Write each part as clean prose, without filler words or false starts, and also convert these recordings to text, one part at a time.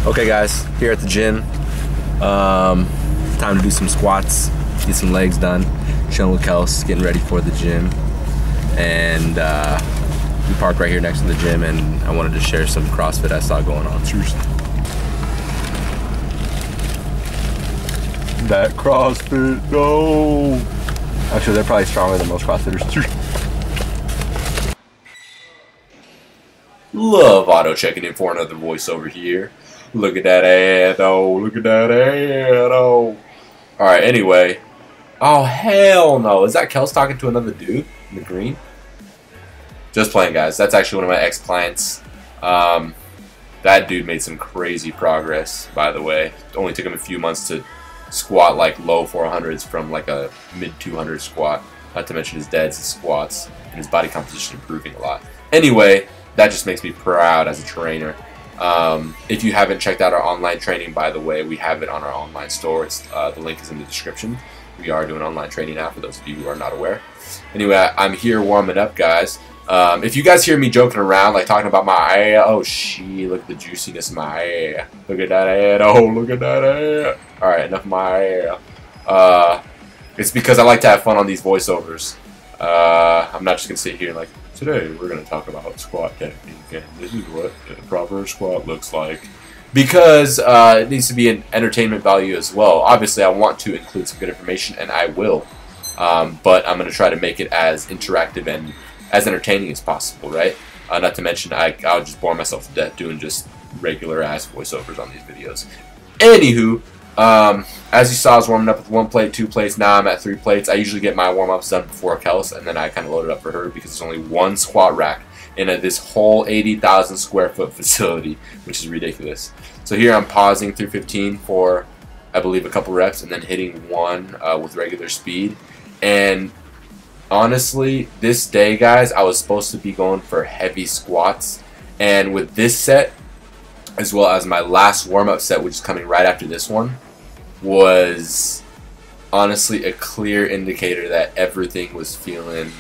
Okay guys, here at the gym, time to do some squats, get some legs done. Chilling with Kels, getting ready for the gym. And we parked right here next to the gym, and I wanted to share some CrossFit I saw going on. Seriously. That CrossFit, no! Actually, they're probably stronger than most CrossFitters. Love auto checking in for another voiceover here. Look at that ad, oh, look at that ad, oh. Alright, anyway. Oh, hell no. Is that Kels talking to another dude in the green? Just playing, guys. That's actually one of my ex-clients. That dude made some crazy progress, by the way. It only took him a few months to squat like low 400s from like a mid 200 squat. Not to mention his deads, his squats, and his body composition improving a lot. Anyway, that just makes me proud as a trainer. If you haven't checked out our online training, by the way, we have it on our online store. It's, the link is in the description. We are doing online training now for those of you who are not aware. Anyway, I'm here warming up, guys. If you guys hear me joking around, like talking about my ass, oh shit, look at the juiciness of my ass. Look at that ass, oh look at that ass. Alright, enough of my ass. It's because I like to have fun on these voiceovers. I'm not just going to sit here and like, today we're going to talk about squat technique, and this is what a proper squat looks like. Because it needs to be an entertainment value as well. Obviously, I want to include some good information, and I will. But I'm going to try to make it as interactive and as entertaining as possible, right? Not to mention, I'll just bore myself to death doing just regular ass voiceovers on these videos. Anywho, as you saw, I was warming up with 1 plate, 2 plates. Now I'm at 3 plates. I usually get my warm-ups done before Kels, and then I kind of load it up for her because there's only 1 squat rack in this whole 80,000 square foot facility, which is ridiculous. So here I'm pausing through 15 for, I believe, a couple reps, and then hitting 1 with regular speed. And honestly, this day, guys, I was supposed to be going for heavy squats, and with this set, as well as my last warm-up set, which is coming right after this one, was honestly a clear indicator that everything was feeling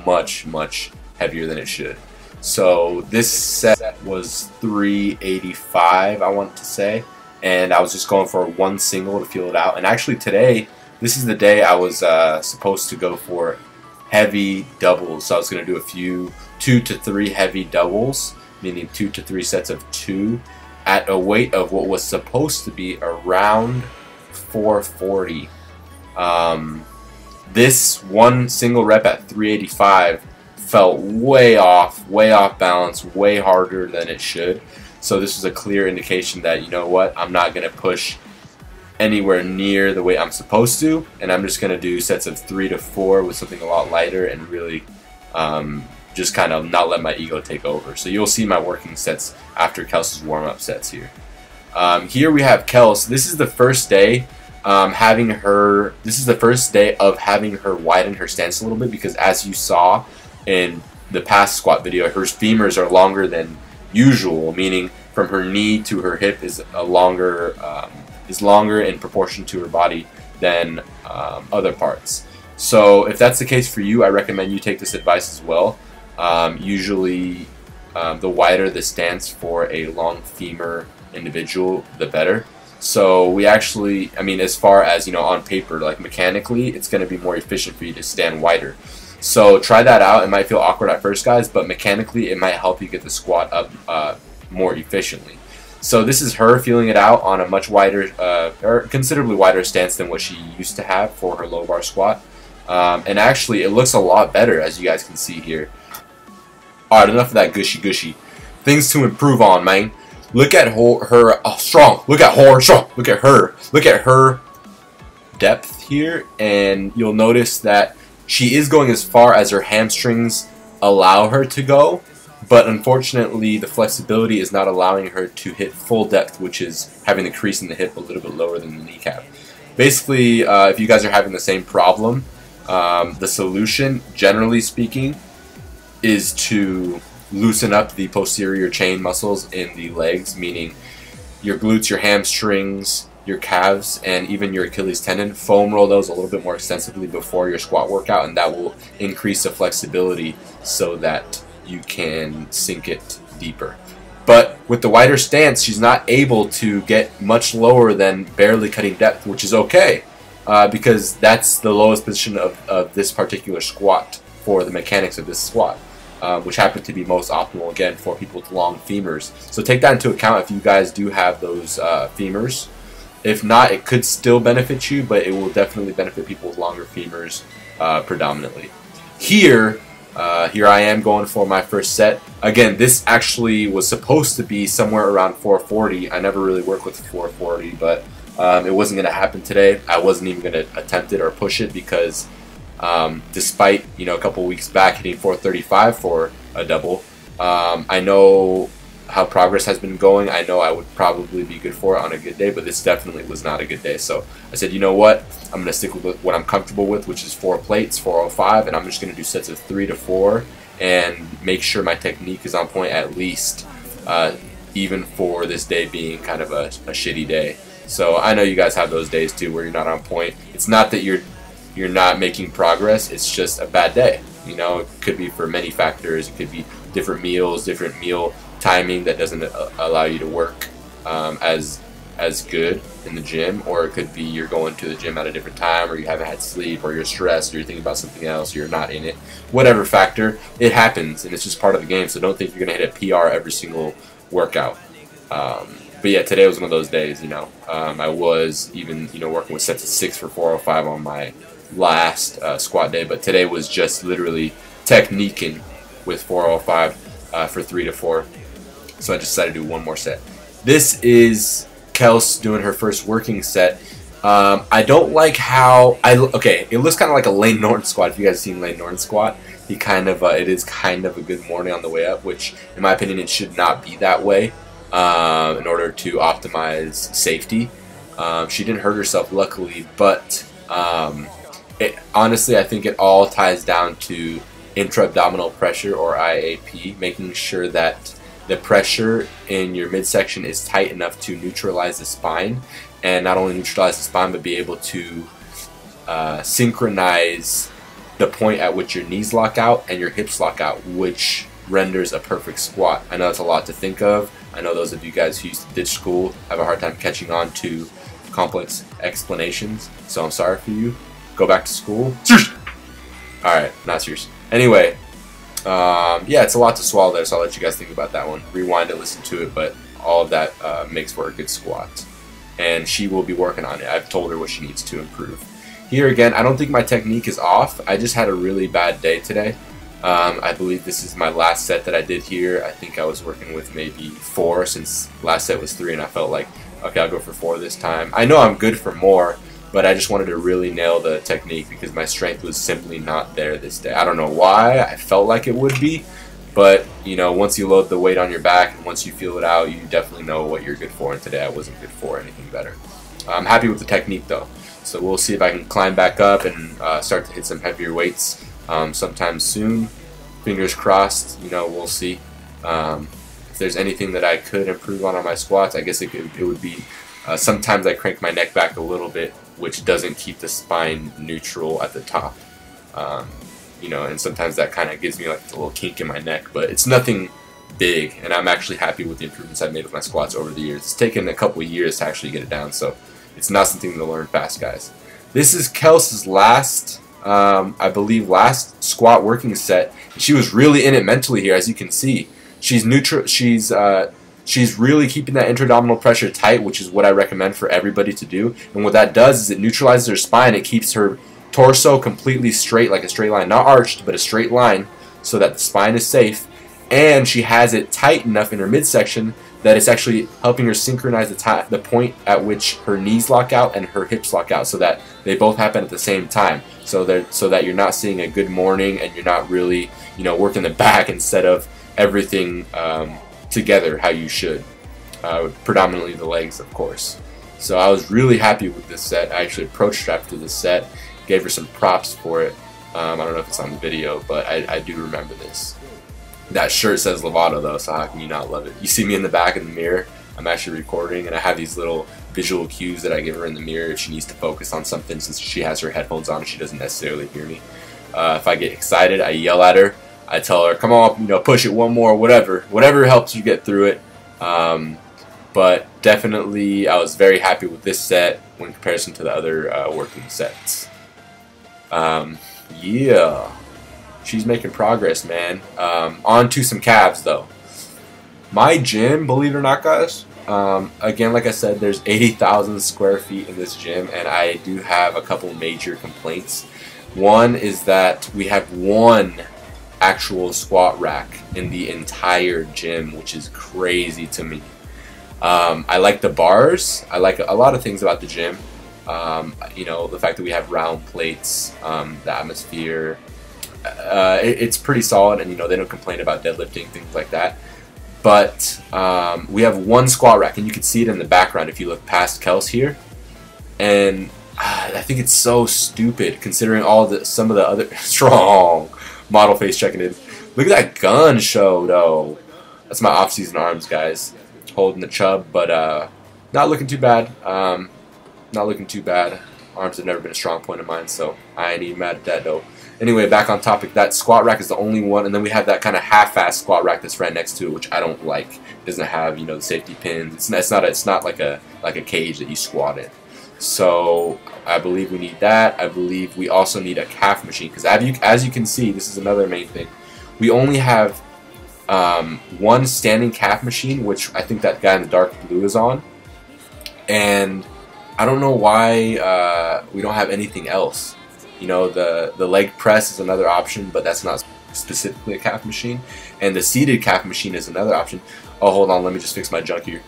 much, much heavier than it should. So this set was 385, I want to say, and I was just going for 1 single to feel it out. And actually today, this is the day I was supposed to go for heavy doubles. So I was going to do a few 2 to 3 heavy doubles, meaning 2 to 3 sets of 2 at a weight of what was supposed to be around 440. This 1 single rep at 385 felt way off balance, way harder than it should. So this was a clear indication that, you know what, I'm not going to push anywhere near the weight I'm supposed to, and I'm just going to do sets of 3 to 4 with something a lot lighter and really just kind of not let my ego take over. So you'll see my working sets after Kels's warm-up sets here. Here we have Kels. This is the first day having her. This is the first day of having her widen her stance a little bit, because as you saw in the past squat video, her femurs are longer than usual, meaning from her knee to her hip is longer in proportion to her body than other parts. So if that's the case for you, I recommend you take this advice as well. Usually the wider the stance for a long femur individual, the better. So we actually, I mean, as far as, you know, on paper, like mechanically, it's going to be more efficient for you to stand wider. So try that out. It might feel awkward at first, guys, but mechanically it might help you get the squat up more efficiently. So this is her feeling it out on a much wider, or considerably wider stance than what she used to have for her low bar squat. And actually, it looks a lot better, as you guys can see here. Alright, enough of that gushy. Things to improve on, man. Look at her strong. Look at her strong. Look at her. Look at her depth here, and you'll notice that she is going as far as her hamstrings allow her to go, but unfortunately the flexibility is not allowing her to hit full depth, which is having the crease in the hip a little bit lower than the kneecap. Basically, if you guys are having the same problem, the solution, generally speaking, is to loosen up the posterior chain muscles in the legs, meaning your glutes, your hamstrings, your calves, and even your Achilles tendon. Foam roll those a little bit more extensively before your squat workout, and that will increase the flexibility so that you can sink it deeper. But with the wider stance, she's not able to get much lower than barely cutting depth, which is okay, because that's the lowest position of this particular squat for the mechanics of this squat, which happen to be most optimal, again, for people with long femurs. So take that into account if you guys do have those femurs. If not, it could still benefit you, but it will definitely benefit people with longer femurs predominantly. Here I am going for my first set. Again, this actually was supposed to be somewhere around 440. I never really work with 440, but it wasn't going to happen today. I wasn't even going to attempt it or push it because despite, you know, a couple weeks back hitting 435 for a double, I know how progress has been going. I know I would probably be good for it on a good day, but this definitely was not a good day. So I said, you know what? I'm going to stick with what I'm comfortable with, which is 4 plates, 405, and I'm just going to do sets of 3 to 4 and make sure my technique is on point at least, even for this day being kind of a shitty day. So I know you guys have those days too where you're not on point. It's not that you're not making progress, it's just a bad day. You know, it could be for many factors. It could be different meals, different meal timing that doesn't allow you to work as good in the gym, or it could be you're going to the gym at a different time, or you haven't had sleep, or you're stressed, or you're thinking about something else, or you're not in it. Whatever factor, it happens, and it's just part of the game, so don't think you're going to hit a PR every single workout. But yeah, today was one of those days, you know. I was even, you know, working with sets of 6 for 405 on my last squat day, but today was just literally techniquing with 405 for 3 to 4. So I decided to do one more set. This is Kels doing her first working set. I don't like how okay, it looks kind of like a Lane Norton squat. If you guys have seen Lane Norton squat, he kind of it is kind of a good morning on the way up, which in my opinion it should not be that way in order to optimize safety. She didn't hurt herself, luckily, but honestly I think it all ties down to intra-abdominal pressure, or IAP, making sure that the pressure in your midsection is tight enough to neutralize the spine, and not only neutralize the spine but be able to synchronize the point at which your knees lock out and your hips lock out, which renders a perfect squat. I know it's a lot to think of. I know those of you guys who used to ditch school have a hard time catching on to complex explanations, so I'm sorry for you. Go back to school. Alright, not serious. Anyway, yeah, it's a lot to swallow there, so I'll let you guys think about that one. Rewind it, listen to it, but all of that makes for a good squat. And she will be working on it. I've told her what she needs to improve. Here again, I don't think my technique is off. I just had a really bad day today. I believe this is my last set that I did here. I think I was working with maybe 4 since last set was 3, and I felt like, okay, I'll go for 4 this time. I know I'm good for more, but I just wanted to really nail the technique because my strength was simply not there this day. I don't know why. I felt like it would be, but you know, once you load the weight on your back and once you feel it out, you definitely know what you're good for, and today I wasn't good for anything better. I'm happy with the technique though, so we'll see if I can climb back up and start to hit some heavier weights sometime soon. Fingers crossed, you know, we'll see. If there's anything that I could improve on my squats, I guess it would be sometimes I crank my neck back a little bit, which doesn't keep the spine neutral at the top. You know, and sometimes that kind of gives me like a little kink in my neck, but it's nothing big, and I'm actually happy with the improvements I've made with my squats over the years. It's taken a couple of years to actually get it down, so it's not something to learn fast, guys. This is Kels's last, I believe, last squat working set. She was really in it mentally here, as you can see. She's neutral. She's really keeping that intra-abdominal pressure tight, which is what I recommend for everybody to do. And what that does is it neutralizes her spine. It keeps her torso completely straight, like a straight line, not arched, but a straight line, so that the spine is safe. And she has it tight enough in her midsection that it's actually helping her synchronize the point at which her knees lock out and her hips lock out, so that they both happen at the same time. So that you're not seeing a good morning and you're not really, you know, working the back instead of everything together how you should. Predominantly the legs, of course. So I was really happy with this set. I actually approached her after this set, gave her some props for it. I don't know if it's on the video, but I do remember this. That shirt says Lovato though, so how can you not love it? You see me in the back of the mirror, I'm actually recording, and I have these little visual cues that I give her in the mirror if she needs to focus on something, since she has her headphones on and she doesn't necessarily hear me. If I get excited, I yell at her. I tell her, come on, you know, push it one more, whatever helps you get through it. But definitely I was very happy with this set in comparison to the other working sets. Yeah, she's making progress, man. On to some calves though. My gym, believe it or not, guys, again, like I said, there's 80,000 square feet in this gym, and I do have a couple major complaints. One is that we have one actual squat rack in the entire gym, which is crazy to me. I like the bars. I like a lot of things about the gym. You know, the fact that we have round plates, the atmosphere. It's pretty solid, and you know, they don't complain about deadlifting, things like that. But we have one squat rack, and you can see it in the background if you look past Kels here. And I think it's so stupid considering some of the other strong model face checking in. Look at that gun show though. That's my off-season arms, guys. Holding the chub, but not looking too bad. Not looking too bad. Arms have never been a strong point of mine, so I ain't even mad at that though. Anyway, back on topic, that squat rack is the only one, and then we have that kind of half-assed squat rack that's right next to it, which I don't like. It doesn't have, you know, the safety pins. It's not like a cage that you squat in. So I believe we need that. I believe we also need a calf machine, because as you can see, this is another main thing. We only have one standing calf machine, which I think that guy in the dark blue is on, and I don't know why we don't have anything else. You know, the leg press is another option, but that's not specifically a calf machine, and the seated calf machine is another option. Oh, hold on, let me just fix my junk here.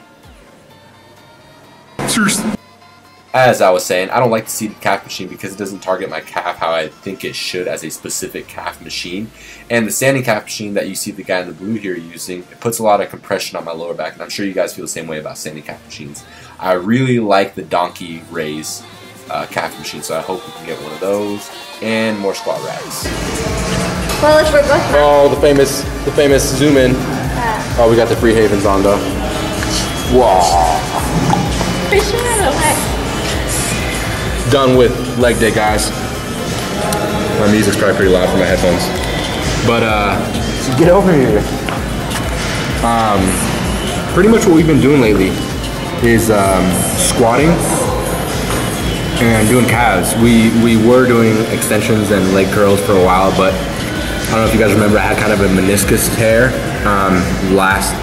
As I was saying, I don't like the seated calf machine because it doesn't target my calf how I think it should as a specific calf machine. And the standing calf machine that you see the guy in the blue here using, it puts a lot of compression on my lower back, and I'm sure you guys feel the same way about standing calf machines. I really like the donkey raise calf machine, so I hope we can get one of those and more squat racks. Well, if we're both oh, the famous zoom in. Oh, we got the free havens on though. Wow. for sure, okay. Done with leg day, guys. My music's probably pretty loud for my headphones. But get over here. Pretty much what we've been doing lately is squatting and doing calves. We were doing extensions and leg curls for a while, but I don't know if you guys remember, I had kind of a meniscus tear last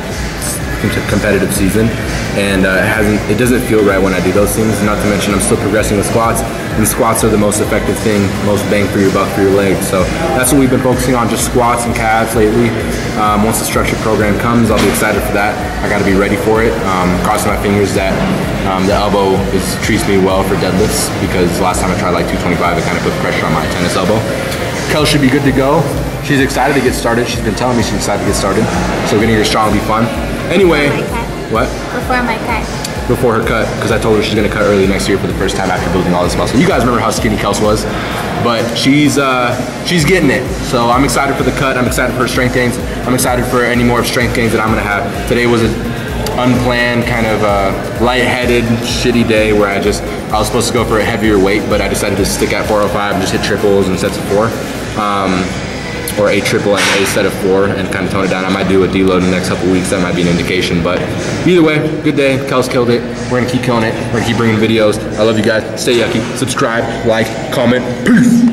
competitive season, and it doesn't feel right when I do those things. Not to mention I'm still progressing with squats, and squats are the most effective thing, most bang for your buck for your legs. So that's what we've been focusing on, just squats and calves lately. Once the structured program comes, I'll be excited for that. I got to be ready for it. Crossing my fingers that the elbow treats me well for deadlifts, because last time I tried like 225, it kind of put pressure on my tennis elbow. Kel should be good to go. She's excited to get started. She's been telling me she's excited to get started. So getting her strong will be fun. Anyway, what? Before my cut. Before her cut, because I told her she's gonna cut early next year for the first time after building all this muscle. You guys remember how skinny Kels was, but she's getting it. So I'm excited for the cut. I'm excited for her strength gains. I'm excited for any more strength gains that I'm gonna have. Today was an unplanned kind of lightheaded, shitty day where I was supposed to go for a heavier weight, but I decided to stick at 405 and just hit triples and sets of 4. Or a triple and a set of 4 and kind of tone it down. I might do a deload in the next couple weeks. That might be an indication, but either way, good day. Kels killed it. We're gonna keep killing it. We're gonna keep bringing videos. I love you guys. Stay yucky. Subscribe, like, comment. Peace.